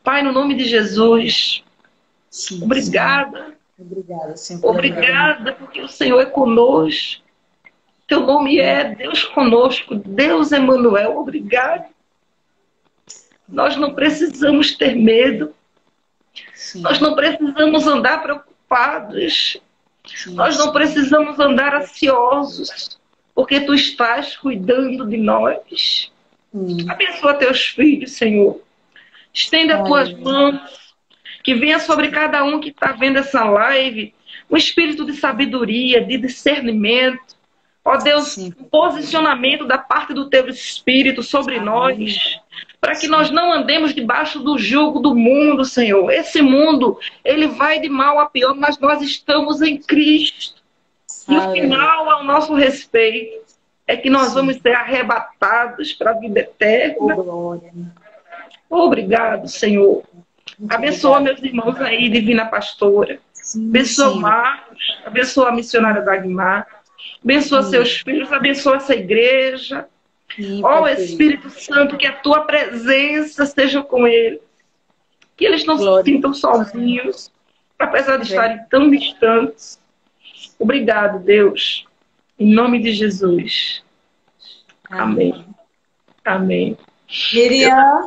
Pai, no nome de Jesus, Sim, obrigada. Obrigada, Senhor. Obrigada, porque o Senhor é conosco. Teu nome é Deus conosco, Deus Emanuel, obrigado. Nós não precisamos ter medo. Sim. Nós não precisamos andar preocupados. Sim, nós não precisamos andar ansiosos, porque Tu estás cuidando de nós. Abençoa Teus filhos, Senhor. Estenda as Tuas mãos, que venha sobre cada um que está vendo essa live um espírito de sabedoria, de discernimento. Ó Deus, um posicionamento da parte do Teu Espírito sobre nós, para que nós não andemos debaixo do jugo do mundo, Senhor. Esse mundo, ele vai de mal a pior, mas nós estamos em Cristo. E o final ao nosso respeito é que nós vamos ser arrebatados para a vida eterna. Obrigado, Senhor. Abençoa meus irmãos aí, Divina Pastora. Abençoa o Marcos, abençoa a missionária Dagmar. Abençoa seus filhos, abençoa essa igreja. Ó Espírito Santo, que a Tua presença seja com eles. Que eles não se sintam sozinhos, apesar de estarem tão distantes. Obrigado, Deus. Em nome de Jesus. Amém. Amém. Miriam,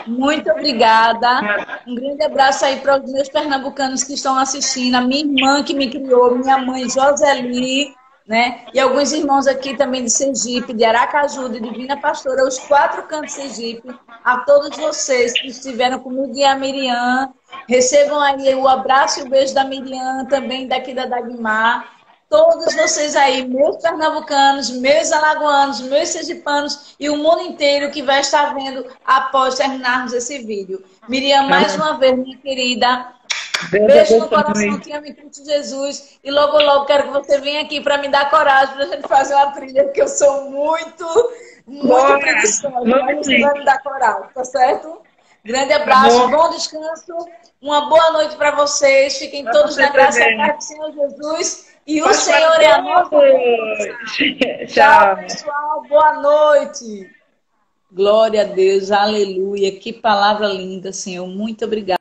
muito obrigada. Um grande abraço aí para os meus pernambucanos que estão assistindo. A minha irmã que me criou, minha mãe Joseli, né? E alguns irmãos aqui também de Sergipe, de Aracaju, de Divina Pastora, os 4 cantos de Sergipe. A todos vocês que estiveram comigo e a Miriam, recebam aí o abraço e o beijo da Miriam, também daqui da Dagmar. Todos vocês aí, meus pernambucanos, meus alagoanos, meus sergipanos e o mundo inteiro que vai estar vendo após terminarmos esse vídeo. Miriam, mais uma vez, minha querida, beijo no coração, te amo em Cristo Jesus. E logo, logo quero que você venha aqui para me dar coragem para a gente fazer uma trilha, porque eu sou muito preguiçosa, mas você vai me dar coragem, tá certo? Grande abraço, bom descanso, uma boa noite para vocês. Fiquem todos na graça e paz do Senhor Jesus. E o Senhor é a nossa noite. Tchau, pessoal. Boa noite. Glória a Deus. Aleluia. Que palavra linda, Senhor. Muito obrigada.